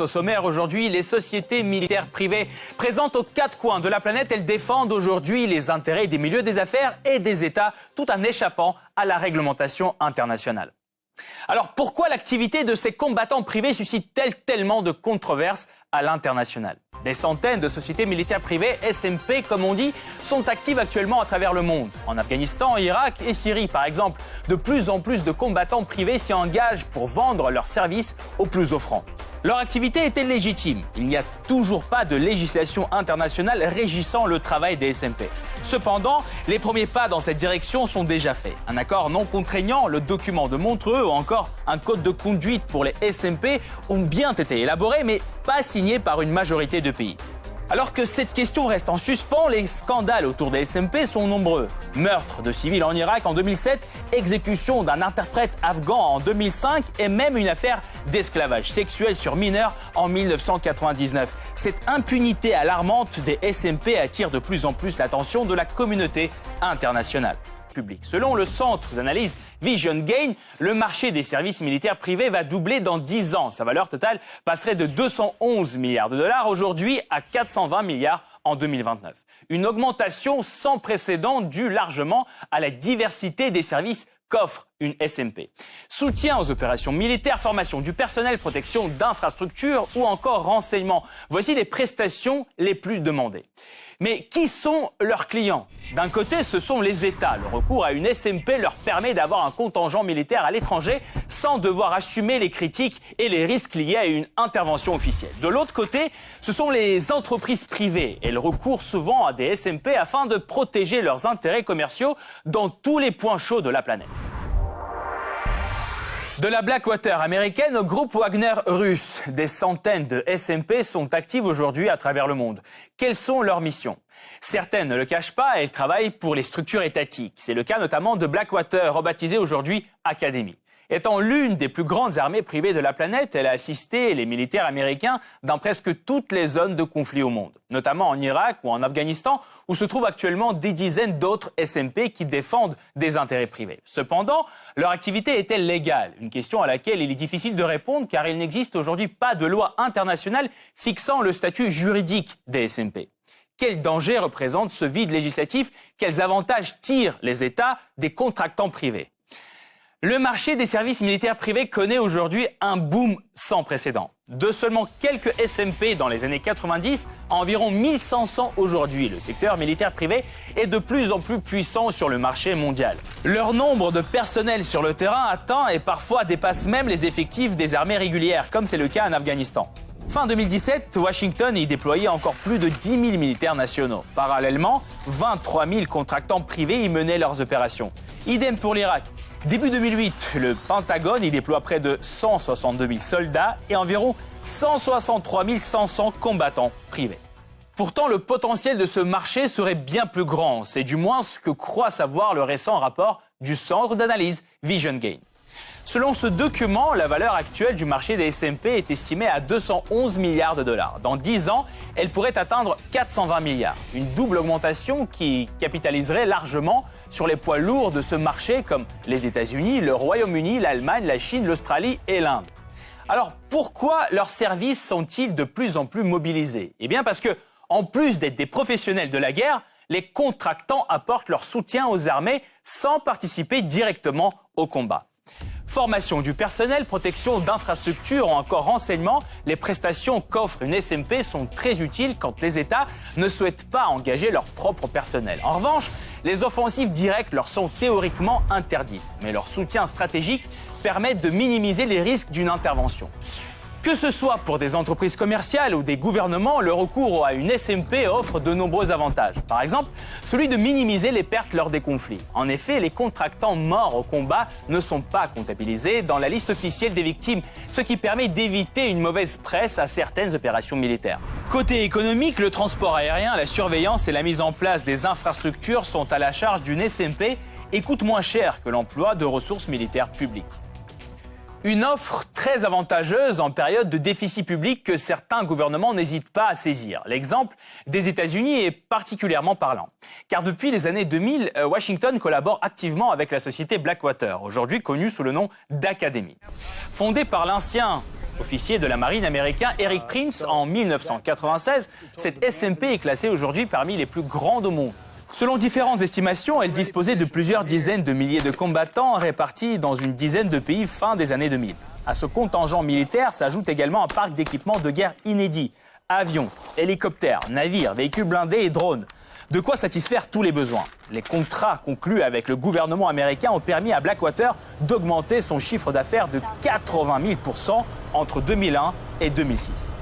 au sommaire aujourd'hui, les sociétés militaires privées présentes aux quatre coins de la planète, elles défendent aujourd'hui les intérêts des milieux des affaires et des États tout en échappant à la réglementation internationale. Alors pourquoi l'activité de ces combattants privés suscite-t-elle tellement de controverses à l'international? Des centaines de sociétés militaires privées, SMP comme on dit, sont actives actuellement à travers le monde. En Afghanistan, Irak et Syrie par exemple, de plus en plus de combattants privés s'y engagent pour vendre leurs services aux plus offrants. Leur activité était légitime. Il n'y a toujours pas de législation internationale régissant le travail des SMP. Cependant, les premiers pas dans cette direction sont déjà faits. Un accord non contraignant, le document de Montreux ou encore un code de conduite pour les SMP ont bien été élaborés, mais pas signés par une majorité de pays. Alors que cette question reste en suspens, les scandales autour des SMP sont nombreux. Meurtre de civils en Irak en 2007, exécution d'un interprète afghan en 2005 et même une affaire d'esclavage sexuel sur mineurs en 1999. Cette impunité alarmante des SMP attire de plus en plus l'attention de la communauté internationale. Selon le centre d'analyse Vision Gain, le marché des services militaires privés va doubler dans 10 ans. Sa valeur totale passerait de 211 milliards de dollars aujourd'hui à 420 milliards en 2029. Une augmentation sans précédent due largement à la diversité des services qu'offre une SMP. Soutien aux opérations militaires, formation du personnel, protection d'infrastructures ou encore renseignement. Voici les prestations les plus demandées. Mais qui sont leurs clients? D'un côté, ce sont les États. Le recours à une SMP leur permet d'avoir un contingent militaire à l'étranger sans devoir assumer les critiques et les risques liés à une intervention officielle. De l'autre côté, ce sont les entreprises privées. Elles recourent souvent à des SMP afin de protéger leurs intérêts commerciaux dans tous les points chauds de la planète. De la Blackwater américaine au groupe Wagner russe, des centaines de SMP sont actives aujourd'hui à travers le monde. Quelles sont leurs missions? Certaines ne le cachent pas, elles travaillent pour les structures étatiques. C'est le cas notamment de Blackwater, rebaptisée aujourd'hui Academy. Étant l'une des plus grandes armées privées de la planète, elle a assisté les militaires américains dans presque toutes les zones de conflit au monde, notamment en Irak ou en Afghanistan, où se trouvent actuellement des dizaines d'autres SMP qui défendent des intérêts privés. Cependant, leur activité est-elle légale? Une question à laquelle il est difficile de répondre car il n'existe aujourd'hui pas de loi internationale fixant le statut juridique des SMP. Quel danger représente ce vide législatif? Quels avantages tirent les États des contractants privés? Le marché des services militaires privés connaît aujourd'hui un boom sans précédent. De seulement quelques SMP dans les années 90 à environ 1500 aujourd'hui, le secteur militaire privé est de plus en plus puissant sur le marché mondial. Leur nombre de personnel sur le terrain atteint et parfois dépasse même les effectifs des armées régulières, comme c'est le cas en Afghanistan. Fin 2017, Washington y déployait encore plus de 10 000 militaires nationaux. Parallèlement, 23 000 contractants privés y menaient leurs opérations. Idem pour l'Irak. Début 2008, le Pentagone y déploie près de 162 000 soldats et environ 163 500 combattants privés. Pourtant, le potentiel de ce marché serait bien plus grand. C'est du moins ce que croit savoir le récent rapport du centre d'analyse Vision Gain. Selon ce document, la valeur actuelle du marché des SMP est estimée à 211 milliards de dollars. Dans 10 ans, elle pourrait atteindre 420 milliards. Une double augmentation qui capitaliserait largement sur les poids lourds de ce marché comme les États-Unis, le Royaume-Uni, l'Allemagne, la Chine, l'Australie et l'Inde. Alors pourquoi leurs services sont-ils de plus en plus mobilisés? Eh bien parce que, en plus d'être des professionnels de la guerre, les contractants apportent leur soutien aux armées sans participer directement au combat. Formation du personnel, protection d'infrastructures ou encore renseignement, les prestations qu'offre une SMP sont très utiles quand les États ne souhaitent pas engager leur propre personnel. En revanche, les offensives directes leur sont théoriquement interdites, mais leur soutien stratégique permet de minimiser les risques d'une intervention. Que ce soit pour des entreprises commerciales ou des gouvernements, le recours à une SMP offre de nombreux avantages. Par exemple, celui de minimiser les pertes lors des conflits. En effet, les contractants morts au combat ne sont pas comptabilisés dans la liste officielle des victimes, ce qui permet d'éviter une mauvaise presse à certaines opérations militaires. Côté économique, le transport aérien, la surveillance et la mise en place des infrastructures sont à la charge d'une SMP et coûtent moins cher que l'emploi de ressources militaires publiques. Une offre très avantageuse en période de déficit public que certains gouvernements n'hésitent pas à saisir. L'exemple des États-Unis est particulièrement parlant. Car depuis les années 2000, Washington collabore activement avec la société Blackwater, aujourd'hui connue sous le nom d'Academy. Fondée par l'ancien officier de la marine américain Eric Prince en 1996, cette SMP est classée aujourd'hui parmi les plus grandes au monde. Selon différentes estimations, elle disposait de plusieurs dizaines de milliers de combattants répartis dans une dizaine de pays fin des années 2000. À ce contingent militaire s'ajoute également un parc d'équipements de guerre inédit. Avions, hélicoptères, navires, véhicules blindés et drones. De quoi satisfaire tous les besoins. Les contrats conclus avec le gouvernement américain ont permis à Blackwater d'augmenter son chiffre d'affaires de 80 000% entre 2001 et 2006.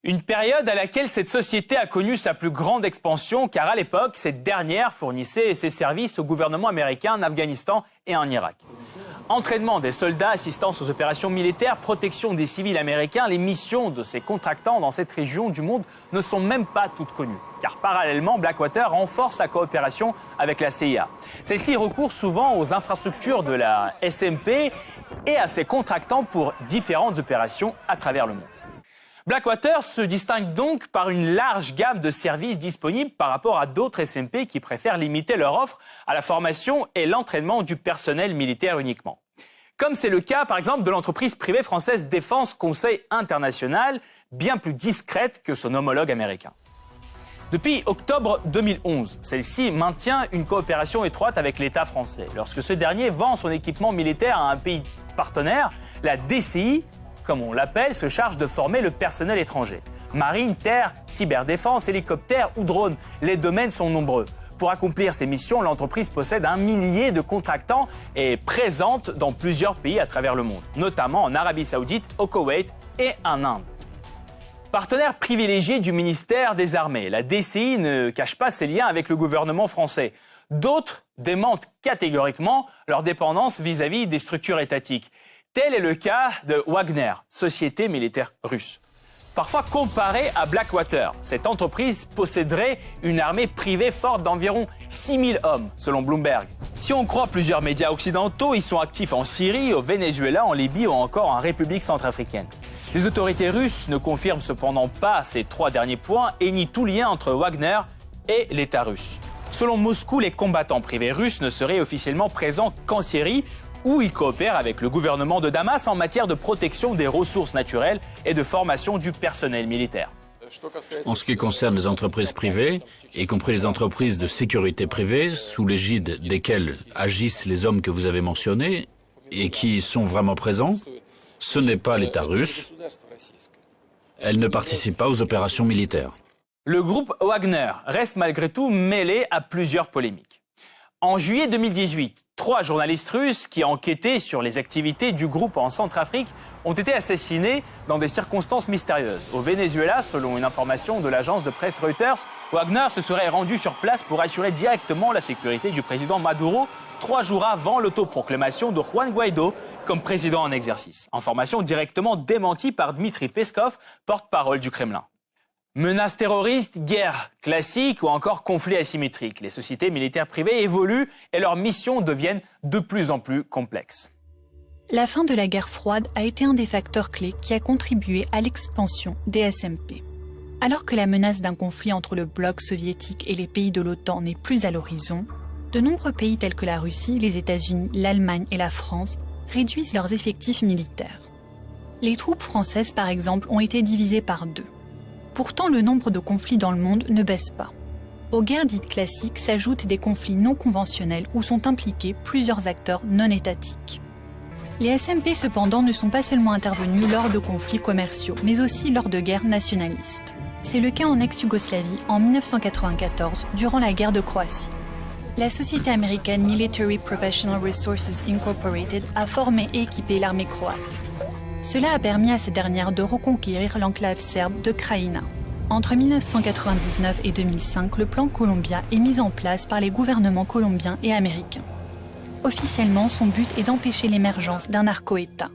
Une période à laquelle cette société a connu sa plus grande expansion, car à l'époque, cette dernière fournissait ses services au gouvernement américain en Afghanistan et en Irak. Entraînement des soldats, assistance aux opérations militaires, protection des civils américains, les missions de ces contractants dans cette région du monde ne sont même pas toutes connues. Car parallèlement, Blackwater renforce sa coopération avec la CIA. Celle-ci recourt souvent aux infrastructures de la SMP et à ses contractants pour différentes opérations à travers le monde. Blackwater se distingue donc par une large gamme de services disponibles par rapport à d'autres SMP qui préfèrent limiter leur offre à la formation et l'entraînement du personnel militaire uniquement. Comme c'est le cas par exemple de l'entreprise privée française Défense Conseil International, bien plus discrète que son homologue américain. Depuis octobre 2011, celle-ci maintient une coopération étroite avec l'État français. Lorsque ce dernier vend son équipement militaire à un pays partenaire, la DCI, comme on l'appelle, se charge de former le personnel étranger. Marine, terre, cyberdéfense, hélicoptère ou drone, les domaines sont nombreux. Pour accomplir ces missions, l'entreprise possède 1 millier de contractants et est présente dans plusieurs pays à travers le monde, notamment en Arabie Saoudite, au Koweït et en Inde. Partenaire privilégié du ministère des Armées, la DCI ne cache pas ses liens avec le gouvernement français. D'autres démentent catégoriquement leur dépendance vis-à-vis des structures étatiques. Tel est le cas de Wagner, société militaire russe. Parfois comparée à Blackwater, cette entreprise posséderait une armée privée forte d'environ 6 000 hommes, selon Bloomberg. Si on croit plusieurs médias occidentaux, ils sont actifs en Syrie, au Venezuela, en Libye ou encore en République centrafricaine. Les autorités russes ne confirment cependant pas ces 3 derniers points et nient tout lien entre Wagner et l'État russe. Selon Moscou, les combattants privés russes ne seraient officiellement présents qu'en Syrie, où ils coopèrent avec le gouvernement de Damas en matière de protection des ressources naturelles et de formation du personnel militaire. En ce qui concerne les entreprises privées, y compris les entreprises de sécurité privée, sous l'égide desquelles agissent les hommes que vous avez mentionnés et qui sont vraiment présents, ce n'est pas l'État russe. Elles ne participent pas aux opérations militaires. Le groupe Wagner reste malgré tout mêlé à plusieurs polémiques. En juillet 2018, 3 journalistes russes qui enquêtaient sur les activités du groupe en Centrafrique ont été assassinés dans des circonstances mystérieuses. Au Venezuela, selon une information de l'agence de presse Reuters, Wagner se serait rendu sur place pour assurer directement la sécurité du président Maduro 3 jours avant l'autoproclamation de Juan Guaido comme président en exercice. Information directement démentie par Dmitri Peskov, porte-parole du Kremlin. Menaces terroristes, guerre classique ou encore conflits asymétriques. Les sociétés militaires privées évoluent et leurs missions deviennent de plus en plus complexes. La fin de la guerre froide a été un des facteurs clés qui a contribué à l'expansion des SMP. Alors que la menace d'un conflit entre le bloc soviétique et les pays de l'OTAN n'est plus à l'horizon, de nombreux pays tels que la Russie, les États-Unis, l'Allemagne et la France réduisent leurs effectifs militaires. Les troupes françaises, par exemple, ont été divisées par 2. Pourtant, le nombre de conflits dans le monde ne baisse pas. Aux guerres dites classiques s'ajoutent des conflits non conventionnels où sont impliqués plusieurs acteurs non étatiques. Les SMP cependant ne sont pas seulement intervenus lors de conflits commerciaux, mais aussi lors de guerres nationalistes. C'est le cas en ex-Yougoslavie en 1994, durant la guerre de Croatie. La société américaine Military Professional Resources Incorporated a formé et équipé l'armée croate. Cela a permis à ces dernières de reconquérir l'enclave serbe de Krajina. Entre 1999 et 2005, le plan Columbia est mis en place par les gouvernements colombiens et américains. Officiellement, son but est d'empêcher l'émergence d'un narco-État.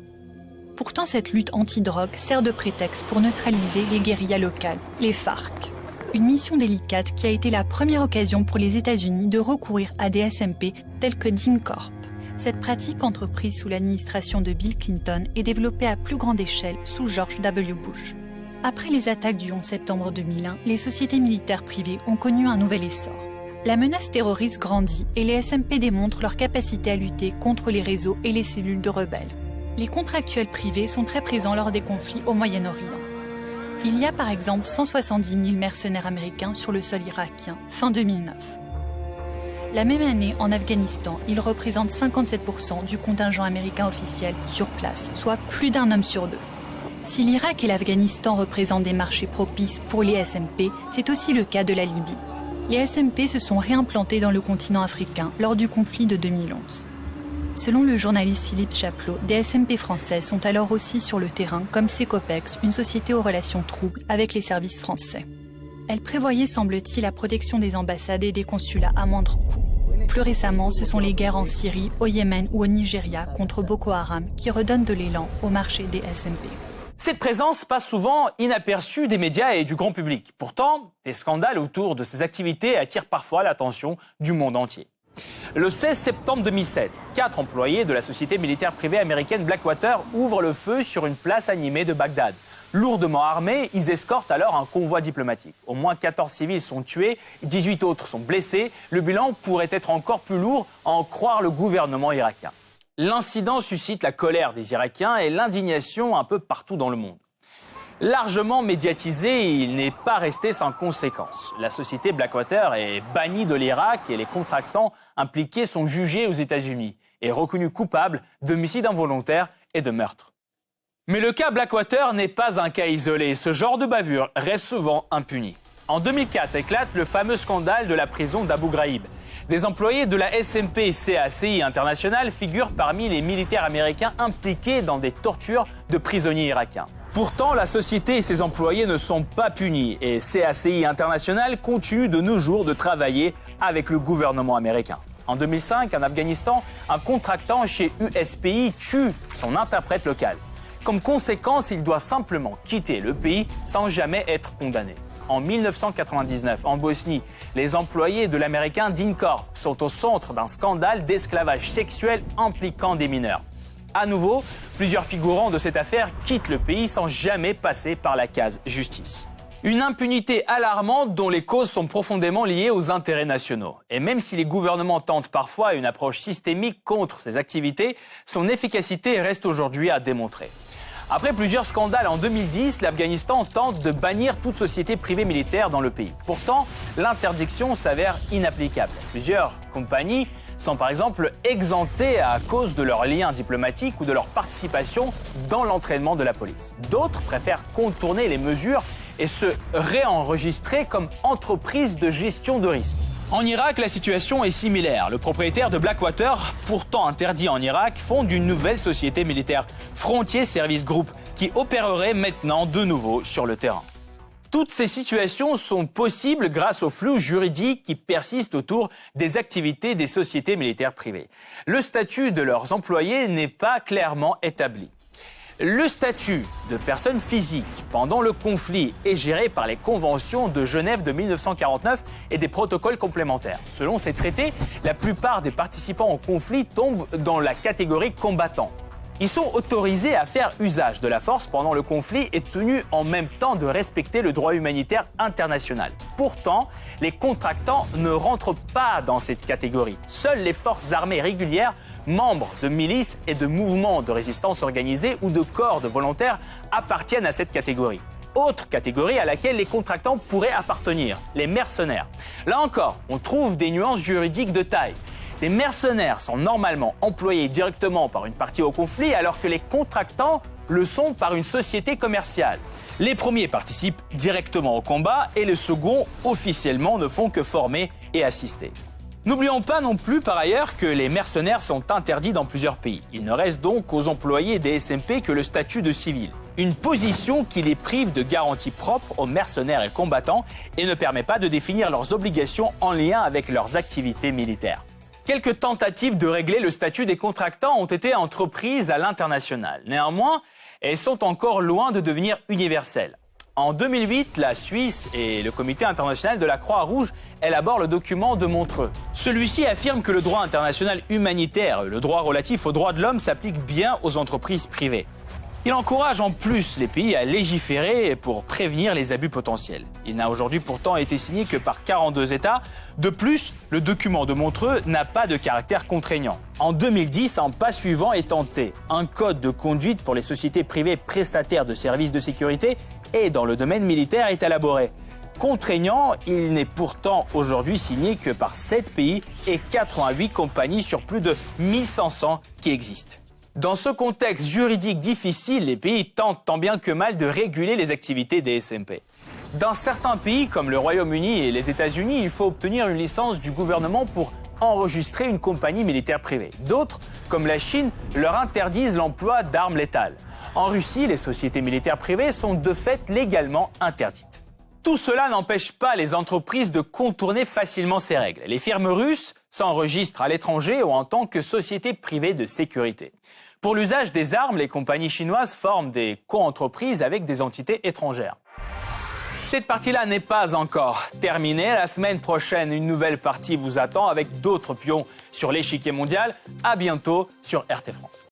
Pourtant, cette lutte anti-drogue sert de prétexte pour neutraliser les guérillas locales, les FARC. Une mission délicate qui a été la première occasion pour les États-Unis de recourir à des SMP tels que DynCorp. Cette pratique, entreprise sous l'administration de Bill Clinton, est développée à plus grande échelle sous George W. Bush. Après les attaques du 11 septembre 2001, les sociétés militaires privées ont connu un nouvel essor. La menace terroriste grandit et les SMP démontrent leur capacité à lutter contre les réseaux et les cellules de rebelles. Les contractuels privés sont très présents lors des conflits au Moyen-Orient. Il y a par exemple 170 000 mercenaires américains sur le sol irakien, fin 2009. La même année, en Afghanistan, ils représentent 57% du contingent américain officiel sur place, soit plus d'un homme sur deux. Si l'Irak et l'Afghanistan représentent des marchés propices pour les SMP, c'est aussi le cas de la Libye. Les SMP se sont réimplantés dans le continent africain lors du conflit de 2011. Selon le journaliste Philippe Chaplot, des SMP français sont alors aussi sur le terrain comme Secopex, une société aux relations troubles avec les services français. Elle prévoyait, semble-t-il, la protection des ambassades et des consulats à moindre coût. Plus récemment, ce sont les guerres en Syrie, au Yémen ou au Nigeria contre Boko Haram qui redonnent de l'élan au marché des SMP. Cette présence passe souvent inaperçue des médias et du grand public. Pourtant, des scandales autour de ces activités attirent parfois l'attention du monde entier. Le 16 septembre 2007, 4 employés de la société militaire privée américaine Blackwater ouvrent le feu sur une place animée de Bagdad. Lourdement armés, ils escortent alors un convoi diplomatique. Au moins 14 civils sont tués, 18 autres sont blessés. Le bilan pourrait être encore plus lourd, à en croire le gouvernement irakien. L'incident suscite la colère des Irakiens et l'indignation un peu partout dans le monde. Largement médiatisé, il n'est pas resté sans conséquences. La société Blackwater est bannie de l'Irak et les contractants impliqués sont jugés aux États-Unis et reconnus coupables d'homicide involontaire et de meurtre. Mais le cas Blackwater n'est pas un cas isolé. Ce genre de bavure reste souvent impuni. En 2004 éclate le fameux scandale de la prison d'Abu Ghraib. Des employés de la SMP CACI International figurent parmi les militaires américains impliqués dans des tortures de prisonniers irakiens. Pourtant, la société et ses employés ne sont pas punis et CACI International continue de nos jours de travailler avec le gouvernement américain. En 2005, en Afghanistan, un contractant chez USPI tue son interprète local. Comme conséquence, il doit simplement quitter le pays sans jamais être condamné. En 1999, en Bosnie, les employés de l'américain DynCorp sont au centre d'un scandale d'esclavage sexuel impliquant des mineurs. À nouveau, plusieurs figurants de cette affaire quittent le pays sans jamais passer par la case justice. Une impunité alarmante dont les causes sont profondément liées aux intérêts nationaux. Et même si les gouvernements tentent parfois une approche systémique contre ces activités, son efficacité reste aujourd'hui à démontrer. Après plusieurs scandales en 2010, l'Afghanistan tente de bannir toute société privée militaire dans le pays. Pourtant, l'interdiction s'avère inapplicable. Plusieurs compagnies sont par exemple exemptées à cause de leurs liens diplomatiques ou de leur participation dans l'entraînement de la police. D'autres préfèrent contourner les mesures et se réenregistrer comme entreprise de gestion de risque. En Irak, la situation est similaire. Le propriétaire de Blackwater, pourtant interdit en Irak, fonde une nouvelle société militaire, Frontier Service Group, qui opérerait maintenant de nouveau sur le terrain. Toutes ces situations sont possibles grâce au flou juridique qui persiste autour des activités des sociétés militaires privées. Le statut de leurs employés n'est pas clairement établi. Le statut de personne physique pendant le conflit est géré par les conventions de Genève de 1949 et des protocoles complémentaires. Selon ces traités, la plupart des participants au conflit tombent dans la catégorie combattant. Ils sont autorisés à faire usage de la force pendant le conflit et tenus en même temps de respecter le droit humanitaire international. Pourtant, les contractants ne rentrent pas dans cette catégorie. Seules les forces armées régulières, membres de milices et de mouvements de résistance organisés ou de corps de volontaires appartiennent à cette catégorie. Autre catégorie à laquelle les contractants pourraient appartenir, les mercenaires. Là encore, on trouve des nuances juridiques de taille. Les mercenaires sont normalement employés directement par une partie au conflit alors que les contractants le sont par une société commerciale. Les premiers participent directement au combat et les seconds, officiellement, ne font que former et assister. N'oublions pas non plus par ailleurs que les mercenaires sont interdits dans plusieurs pays. Il ne reste donc aux employés des SMP que le statut de civil. Une position qui les prive de garanties propres aux mercenaires et combattants et ne permet pas de définir leurs obligations en lien avec leurs activités militaires. Quelques tentatives de régler le statut des contractants ont été entreprises à l'international. Néanmoins, elles sont encore loin de devenir universelles. En 2008, la Suisse et le Comité international de la Croix-Rouge élaborent le document de Montreux. Celui-ci affirme que le droit international humanitaire, le droit relatif aux droits de l'homme, s'applique bien aux entreprises privées. Il encourage en plus les pays à légiférer pour prévenir les abus potentiels. Il n'a aujourd'hui pourtant été signé que par 42 États. De plus, le document de Montreux n'a pas de caractère contraignant. En 2010, un pas suivant est tenté. Un code de conduite pour les sociétés privées prestataires de services de sécurité et dans le domaine militaire est élaboré. Contraignant, il n'est pourtant aujourd'hui signé que par 7 pays et 88 compagnies sur plus de 1500 qui existent. Dans ce contexte juridique difficile, les pays tentent tant bien que mal de réguler les activités des SMP. Dans certains pays, comme le Royaume-Uni et les États-Unis, il faut obtenir une licence du gouvernement pour enregistrer une compagnie militaire privée. D'autres, comme la Chine, leur interdisent l'emploi d'armes létales. En Russie, les sociétés militaires privées sont de fait légalement interdites. Tout cela n'empêche pas les entreprises de contourner facilement ces règles. Les firmes russes s'enregistrent à l'étranger ou en tant que sociétés privées de sécurité. Pour l'usage des armes, les compagnies chinoises forment des co-entreprises avec des entités étrangères. Cette partie-là n'est pas encore terminée. La semaine prochaine, une nouvelle partie vous attend avec d'autres pions sur l'échiquier mondial. À bientôt sur RT France.